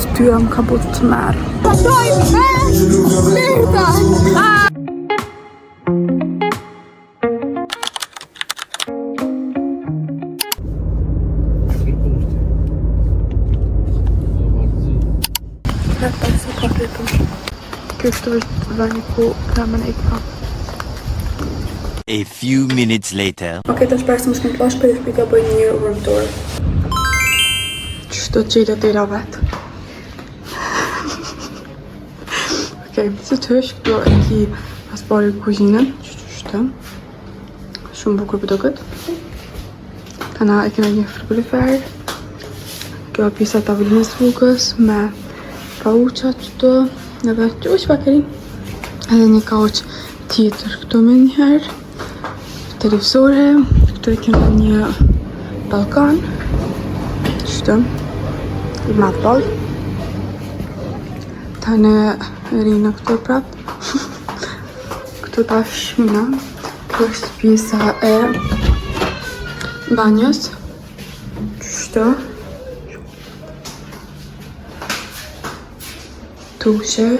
fytyra më ka bërë të merë. Kështu është vani ku kamën e ka. A few minutes later. Okej, tash përse më shkëm të lash për i shpika bëj një rëmëtorë. Qështu qëjtë të i ravet. Okej, si të është këtu e ki pas pari kuzhinën. Qështu. Shumë bukur për do këtë. Tana e kena një frigorifer. Kjo pisa tavollinës rrugës me kauqat qëto. Edhe që është bakeri. Edhe një kauq tjetër këtu me njëherë. Televizore. Këtu e kena një balkan. Qështu. I madh ball. Tane rina këtu prap. Këtu ta shmina. Kjo është pjesa e banjës. Qështu. Tushe.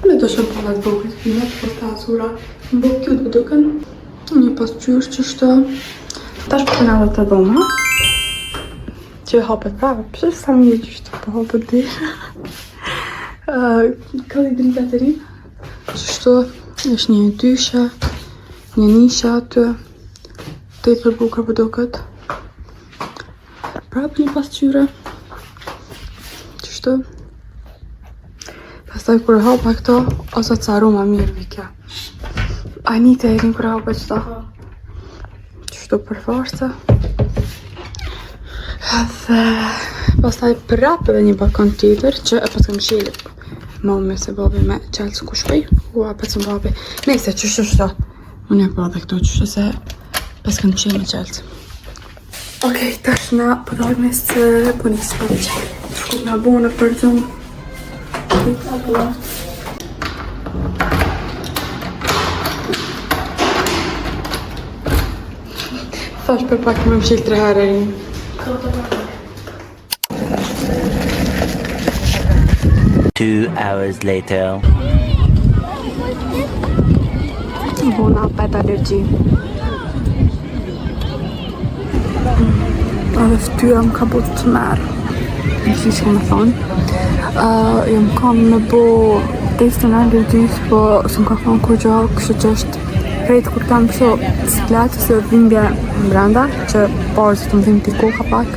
Me do shumë palat bukët pime, për ta azura në bukë kjo të duken. Një pasqyrë qështu. Tash për këna dhe të dhoma. Që hapet prave, përse sa mirë qështu për hapet dhe. Ka dhe drita të ri. Qështu, është një dyshe, një nisha aty. Të i bukër për duket. Prap një pasqyre. Qështu. Pastaj kur hapa këto, ose të aroma mirë vika. Anita e rin kur hapa qëta. Qështu për forca. Dhe pastaj prap edhe një balkon tjetër që e pas kam qilit. Mami se babi me qelës ku shpej. Ua pas më babi. Nese qështu shto. Unë e pa dhe këto qështu se pas kam qilit me qelës. Okej, tash na përdojme se punisme. Shku nga bune për zëmë. Thash për pak më mshil 3 herë rinj. Two hours later. Bona pet alergji. Edhe fytyra më ka bërë të merë. Në që që me thonë. Jam kam me bo testin alergjis, po së më ka thonë kur gjo, kështë që është krejtë kur kam kështë cikletë ose dhimbje në brenda, që parë që të më dhimbë t'i koka pak,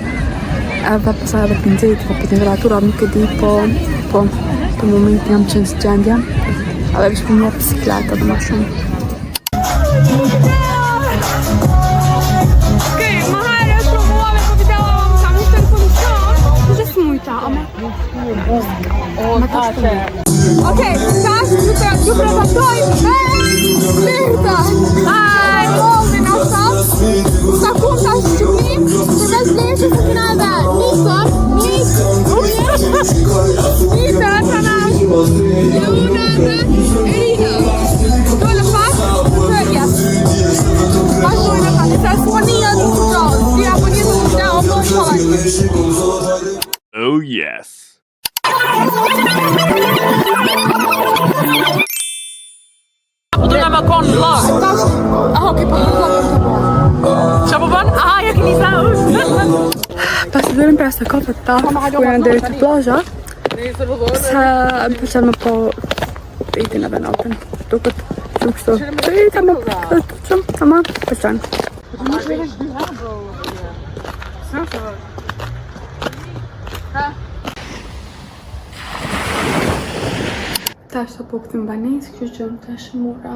edhe përsa edhe për nëzit, po për temperatura nuk e di, po të moment jam qenë së gjendja, edhe kështë për një cikletë edhe ma shumë. Okej, tash ju prezentoj me Mirta. Ai, ovdje na sat. Sa kunta shqipnim, se bez leshë se kina edhe nisër, nisër të nash, Luna dhe Erina. Dole pak, sërjes. Pashtojnë e tani, se s'ponija të kuqoz, dira ponija të kuqoz, o më shojnë. Oh yes. Po do na më kon vlog. Okej, po Qa po bën? Aha, ja keni sa pas të dërëm pra se kofët ta, ku janë deri të plazha, se më përqen më po pëjtin edhe natën. Duket shumë kështu. Pëjta më shumë, ama përqen. Tash të po këtim banes, kështë që në tash mura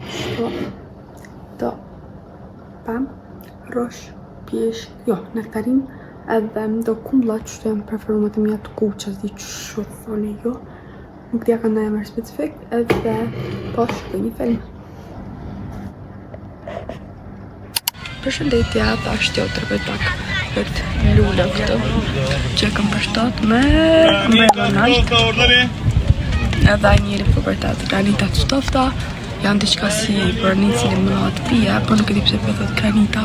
shto të pam, rosh, pjesh, jo, nektarin, edhe do kumbla që të janë preferumet e mija të kuqës, di që shumë thoni jo, nuk t'ja ka ndaj mërë specifik, edhe po shkoj një film. Përshëndetja, tash t'jo të rëpët pak për të lullë këtu, që e kam përshtat me Ronald. Edhe njëri për bërtat granita të stofta, janë diqka si për një cili më nga të pije, po nuk e di pse për thot granita.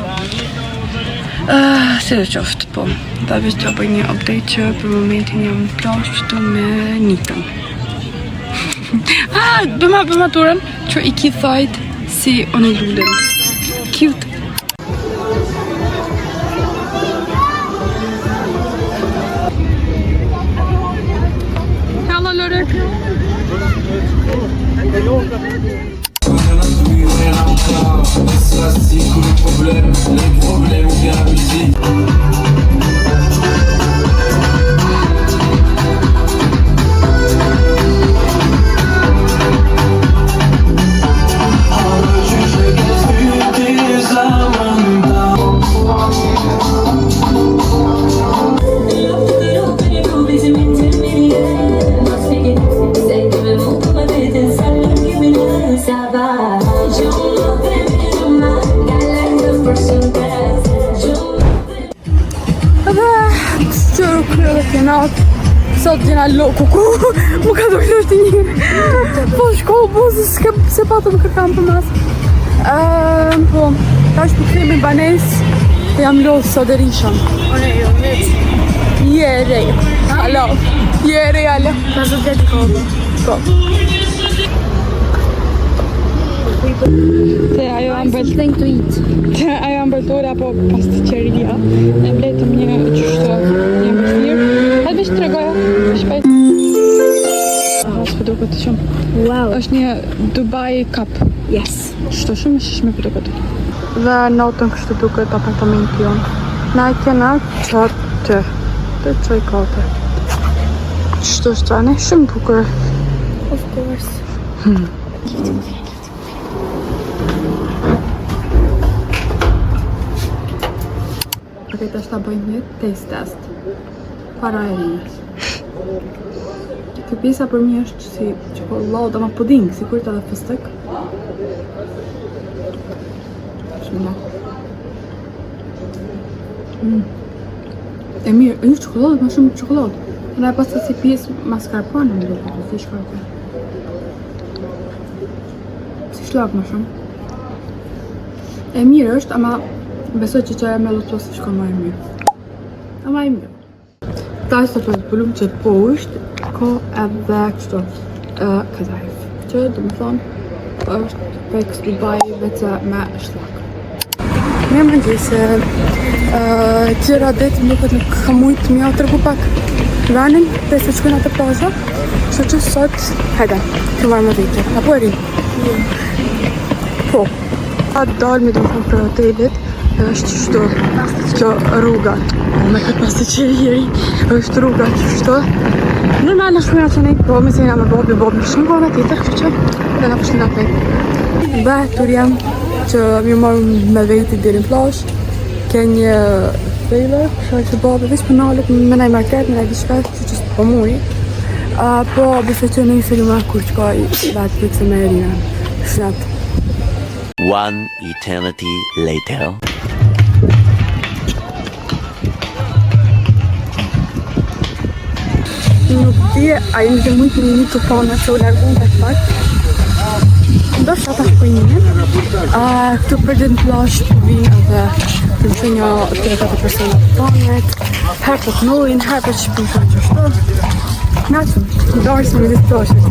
Si dhe qoftë, po. Da veç të bëj një update që për momentin jam plash qëtu me Nitën. Bëma turën që i ki thajt si unë i lullin. Cute. Hello, Lore. Sot gjena loku ku mu ka dojnë është një po shko buzë se patëm kërkam për mas po ta është për kremi banes jam lodhë sot e risham jere alo jere alo ka zë dhe të kohë po te ajo ambëltore apo pasticceria e mbletëm një qështë një mbërfirë veç të regoja, shpejt. Së duke të shumë. Wow. është një Dubai Cup. Yes. Shto shumë shishme për duke të. Dhe notën kështë duke të apartamenti jonë. Na e kena qatë të qoj kote. Shto shtrane, shumë bukur. Of course. Ok, të është ta bëjmë një taste test. Para e rinjës. Kjo pjesa për mi është si çokoladë ama puding, si kur të dhe fëstek. Shumë. E mirë, e një çokoladë, ma shumë çokoladë. Në e pasë si pjesë mascarpone më duke, si shkarpe. Si shlak më shumë. E mirë është, ama besoj që qaja me lotos si shko ma e mirë. Ama e mirë. Ta është të pëllum që po është, ko edhe kështu Kazajf. Që dhe më thonë, është peks Dubai vece me shlak. Me më gjë se tjera detë nuk ka mujtë mja të rëgu pak venin, dhe se qëkën atë plaza, që sot, hajde, të marrë më vete. Apo e rinë? Po. A dalë me do më thonë për hotelit, është qështu kjo rruga me këtë pasticceria është rruga qështu normal në shkujna që nejtë po me se jena me bobi në shumë kone tjetër kështu që dhe nga pështin atë dhe tur jam që mi marrë me vejti diri në plash ke një trailer shaj që bobi veç për nalet me nej market me nej diçka që së po muri po bise që nejë se një kur që ka i vetë për këse me erina shnatë. One eternity later. Nuk di, a jenë dhe mujtë një të pona që u largun të pak. Do shë ata shpoj një. Këtu për dhe në plash për vinë edhe të më që një 3-4 persona të tonet. Herë për të nojnë, herë për të shpujnë të qështu. Natëm, dorë se me dhe të plashet.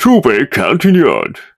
Super continued.